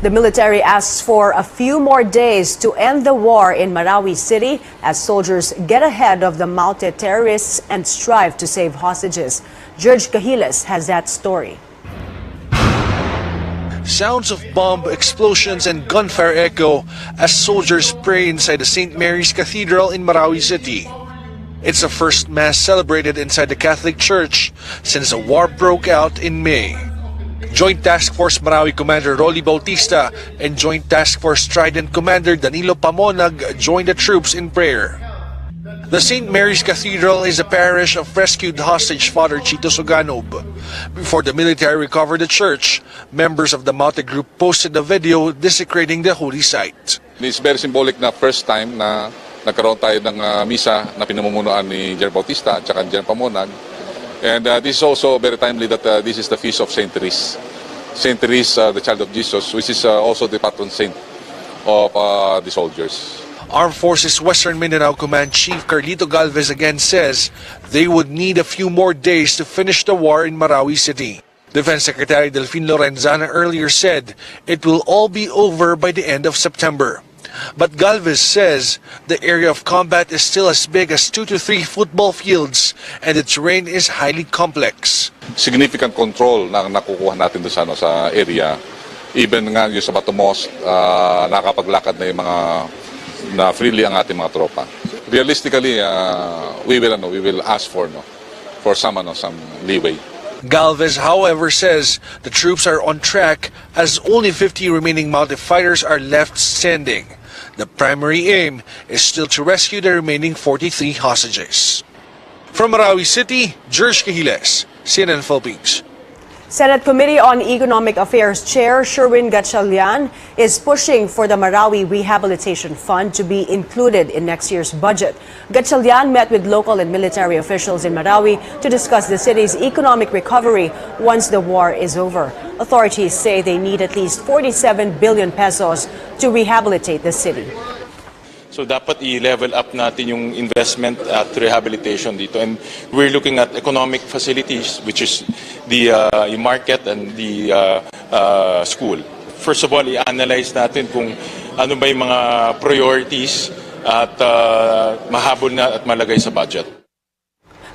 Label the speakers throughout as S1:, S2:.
S1: The military asks for a few more days to end the war in Marawi City as soldiers get ahead of the mounted terrorists and strive to save hostages. George Cahiles has that story.
S2: Sounds of bomb explosions and gunfire echo as soldiers pray inside the St. Mary's Cathedral in Marawi City. It's the first mass celebrated inside the Catholic Church since the war broke out in May. Joint Task Force Marawi Commander Rolly Bautista and Joint Task Force Trident Commander Danilo Pamonag joined the troops in prayer. The St. Mary's Cathedral is a parish of rescued hostage Father Chito Soganob. Before the military recovered the church, members of the mounted group posted a video desecrating the holy site.
S3: It's very symbolic na first time na nagkaroon tayo ng Misa na pinamumunuan ni General Bautista at saka General Pamonag. And this is also very timely that this is the feast of Saint Therese. Saint Therese, the child of Jesus, which is also the patron saint of the soldiers.
S2: Armed Forces Western Mindanao Command Chief Carlito Galvez again says they would need a few more days to finish the war in Marawi City. Defense Secretary Delfin Lorenzana earlier said it will all be over by the end of September. But Galvez says the area of combat is still as big as 2 to 3 football fields and the terrain is highly complex.
S3: Significant control na nakukuha natin doon sa area. Even nga yung sa Bato Mosque, nakapaglakad na yung mga na freely ang ating mga tropa. Realistically, we will ask for some leeway.
S2: Galvez, however, says the troops are on track as only 50 remaining mounted fighters are left standing. The primary aim is still to rescue the remaining 43 hostages. From Marawi City, George Cahiles, CNN Philippines.
S1: Senate Committee on Economic Affairs Chair Sherwin Gatchalian is pushing for the Marawi Rehabilitation Fund to be included in next year's budget. Gatchalian met with local and military officials in Marawi to discuss the city's economic recovery once the war is over. Authorities say they need at least 47 billion pesos to rehabilitate the city.
S4: So dapat i-level up natin yung investment at rehabilitation dito. And we're looking at economic facilities, which is the market and the school. First of all, i-analyze natin kung ano ba yung mga priorities at mahabol na at malagay sa budget.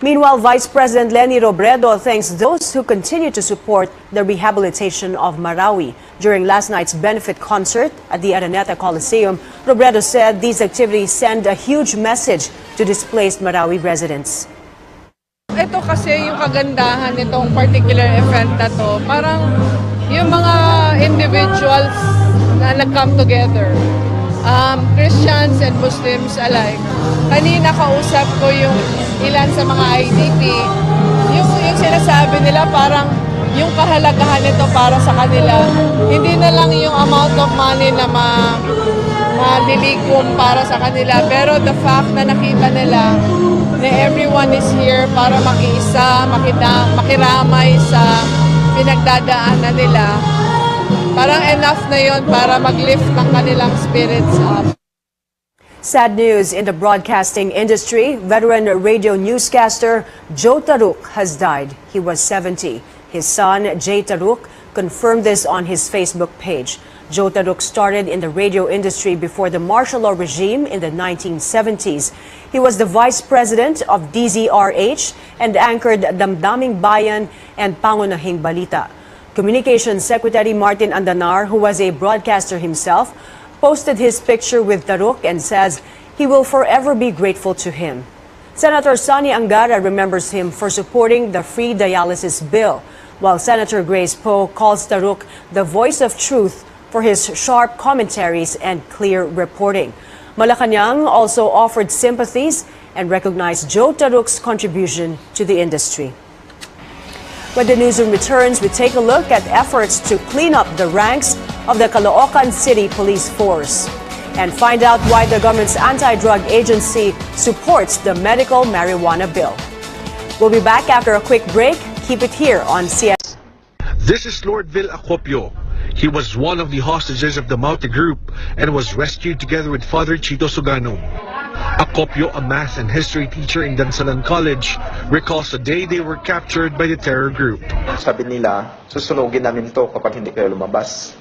S1: Meanwhile, Vice President Leni Robredo thanks those who continue to support the rehabilitation of Marawi. During last night's benefit concert at the Araneta Coliseum, Robredo said these activities send a huge message to displaced Marawi residents.
S5: Ito kasi yung kagandahan nitong particular event na to, parang yung mga individuals na nag-come together, Christians and Muslims alike. Kanina kausap ko yung ilan sa mga IDP, yung sinasabi nila parang yung kahalagahan nito para sa kanila, hindi na lang yung amount of money na malilikom para sa kanila, pero the fact na nakita nila na everyone is here para makiisa, makiramay sa pinagdadaanan nila, parang enough na yon para mag-lift ng kanilang spirits up.
S1: Sad news in the broadcasting industry. Veteran radio newscaster Joe Taruk has died. He was 70. His son, Jay Taruk, confirmed this on his Facebook page. Joe Taruk started in the radio industry before the martial law regime in the 1970s. He was the vice president of DZRH and anchored Damdaming Bayan and Pangunahing Balita. Communications Secretary Martin Andanar, who was a broadcaster himself, posted his picture with Taruk and says he will forever be grateful to him. Senator Sonny Angara remembers him for supporting the free dialysis bill, while Senator Grace Poe calls Taruk the voice of truth for his sharp commentaries and clear reporting. Malacanang also offered sympathies and recognized Joe Taruk's contribution to the industry. When the newsroom returns, we take a look at efforts to clean up the ranks of the Caloocan City Police Force and find out why the government's anti-drug agency supports the medical marijuana bill. We'll be back after a quick break. Keep it here on CS.
S2: This is Lord Vil Acopio. He was one of the hostages of the mounted group and was rescued together with Father Chito Soganob. Acopio, a math and history teacher in Dansalan College, recalls the day they were captured by the terror group.
S6: Sabi nila, susunugin namin to kapag hindi kayo lumabas.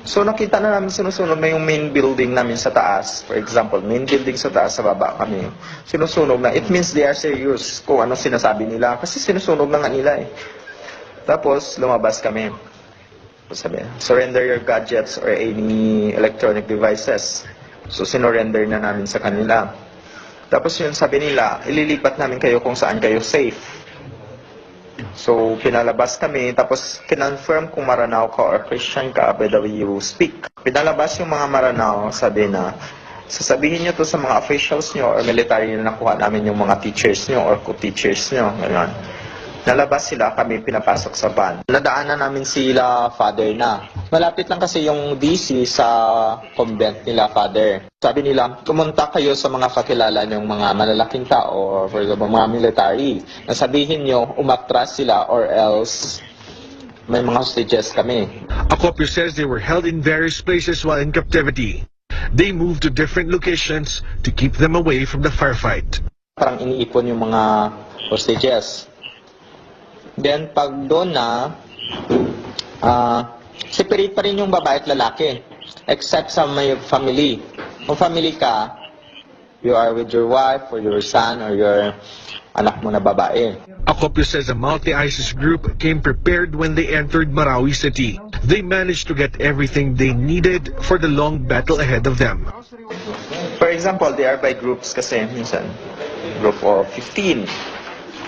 S6: So nakita na namin sinusunog na yung main building namin sa taas. For example, main building sa taas, sa baba kami. Sinusunog na. It means they are serious kung ano sinasabi nila. Kasi sinusunog na nga nila eh. Tapos lumabas kami. Sabi, surrender your gadgets or any electronic devices. So sinurrender na namin sa kanila. Tapos yun sabi nila, ililipat namin kayo kung saan kayo safe. So, pinalabas kami, tapos kinonfirm kung Maranao ka or Christian ka by the way you speak. Pinalabas yung mga Maranao, sabi na, sasabihin nyo to sa mga officials nyo or military na nakuha namin yung mga teachers nyo or co-teachers nyo. Ganyan. Nalabas sila, kami pinapasok sa van. Nadaanan namin sila, father na. Malapit lang kasi yung DC sa convent nila, father. Sabi nila, kumunta kayo sa mga kakilala ng mga malalaking tao or for example, mga military. Nasabihin nyo, umatras sila or else may mga hostages kami.
S2: Acopio says they were held in various places while in captivity. They moved to different locations to keep them away from the firefight.
S6: Parang iniipon yung mga hostages. Then, pag doon na, separate pa rin yung babae at lalaki. Except sa may family. Kung family ka, you are with your wife or your son or your anak mo na babae.
S2: Acopio says the multi-ISIS group came prepared when they entered Marawi City. They managed to get everything they needed for the long battle ahead of them.
S6: For example, they are by groups kasi minsan. Group of 15.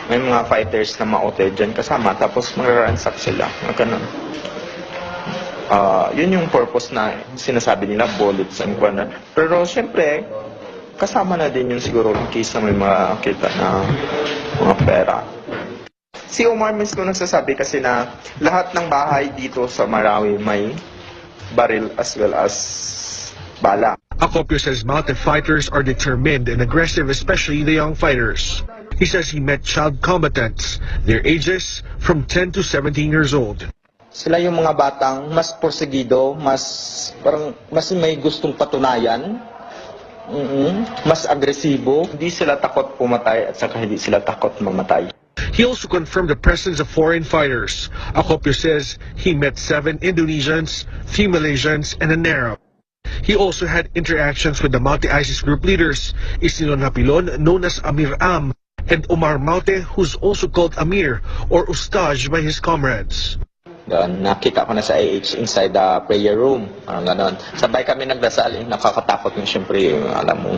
S6: May mga fighters na maote dyan kasama, tapos mag-ransack sila. Ganun. Yun yung purpose na sinasabi nila, bullets and whatnot. Pero siyempre, kasama na din yun siguro in case na may makita na mga pera. Si Omar mismo nagsasabi kasi na lahat ng bahay dito sa Marawi may baril as well as bala.
S2: Acopio says mounted fighters are determined and aggressive, especially the young fighters. He says he met child combatants, their ages from 10 to 17 years old.
S6: Sila yung mga batang mas porsigido, parang mas may gustong patunayan, mas agresibo. Hindi sila takot pumatay at saka hindi sila takot mamatay.
S2: He also confirmed the presence of foreign fighters. Acopio says he met 7 Indonesians, 3 Malaysians, and an Arab. He also had interactions with the multi-ISIS group leaders, Isilon Hapilon, known as Amir Am, and Omar Maute, who's also called Amir or Ustaj by his comrades.
S6: Nakita ko na sa IH inside the prayer room. Parang ganon. Sabay kami nagdasal. Nakakatakot yung siyempre. Alam mo,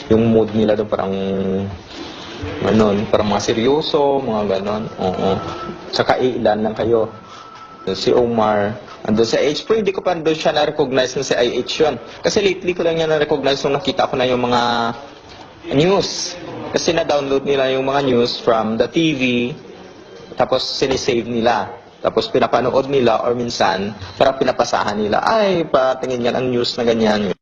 S6: yung mood nila doon parang parang mga seryoso, mga ganon. Tsaka ilan lang kayo. Si Omar, andun sa IH. Pero hindi ko pa doon siya na-recognize na sa IH yun. Kasi lately ko lang yan na-recognize nung nakita ko na yung mga news. Kasi na-download nila yung mga news from the TV, tapos sinisave nila. Tapos pinapanood nila or minsan, parang pinapasahan nila, ay, patingin yan ang news na ganyan.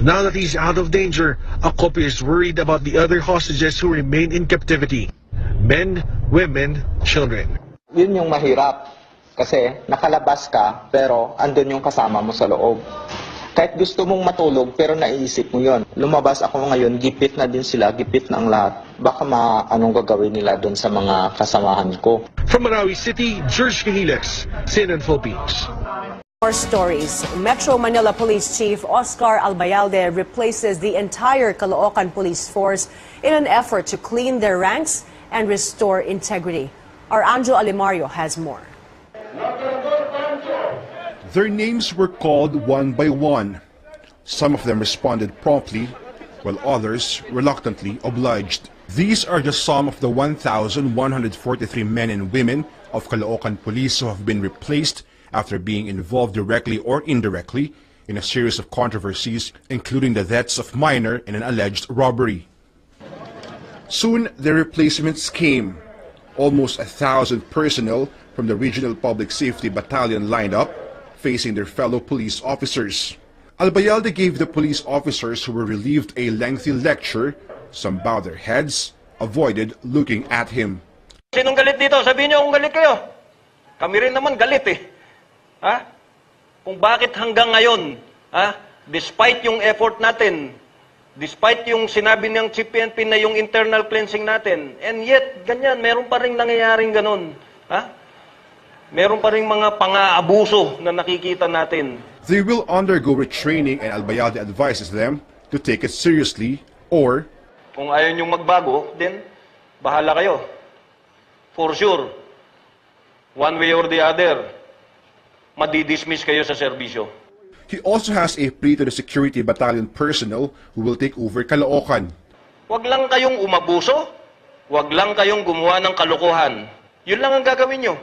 S2: Now that he's out of danger, Acopio is worried about the other hostages who remain in captivity. Men, women, children.
S6: Yun yung mahirap. Kasi nakalabas ka, pero andun yung kasama mo sa loob. Kahit gusto mong matulog, pero naiisip mo yun. Lumabas ako ngayon, gipit na din sila, gipit na ang lahat. Baka anong gagawin nila doon sa mga kasamahan ko.
S2: From Marawi City, George Cahiles, CNN Philippines.
S1: More stories. Metro Manila Police Chief Oscar Albayalde replaces the entire Caloocan Police Force in an effort to clean their ranks and restore integrity. Our Anjo Alimario has more.
S7: Their names were called one by one. Some of them responded promptly, while others reluctantly obliged. These are just some of the 1,143 men and women of Caloocan Police who have been replaced after being involved directly or indirectly in a series of controversies, including the deaths of minor in an alleged robbery. Soon, their replacements came. Almost 1,000 personnel from the Regional Public Safety Battalion lined up, facing their fellow police officers. Albayalde gave the police officers who were relieved a lengthy lecture. Some bowed their heads, avoided looking at him.
S8: Sinong galit dito? Sabihin niyo kung galit kayo. Kami rin naman galit eh. Ha? Kung bakit hanggang ngayon, despite yung effort natin, despite yung sinabi ng Chief PNP na yung internal cleansing natin, and yet, ganyan, meron pa rin nangyayaring ganun. Meron pa rin mga pang-aabuso na nakikita natin.
S7: They will undergo retraining and Albayalde advises them to take it seriously or
S8: Kung ayaw niyong magbago, then bahala kayo. For sure, one way or the other, madidismiss kayo sa serbisyo.
S7: he also has a plea to the security battalion personnel who will take over Caloocan.
S8: Huwag lang kayong umabuso, huwag lang kayong gumawa ng kalokohan. Yun lang ang gagawin nyo.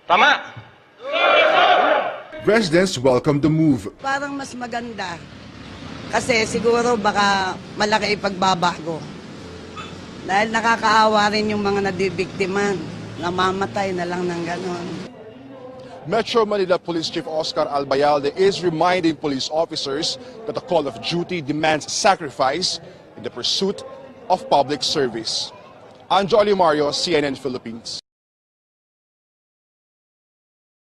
S8: Tama?
S7: Residents welcome the move.
S9: Parang mas maganda. Kasi siguro baka malaki ipagbabago. Dahil nakakaawa rin yung mga nadibiktiman. Namamatay na lang ng ganon.
S7: Metro Manila Police Chief Oscar Albayalde is reminding police officers that the call of duty demands sacrifice in the pursuit of public service. Anjo Alimario, CNN Philippines.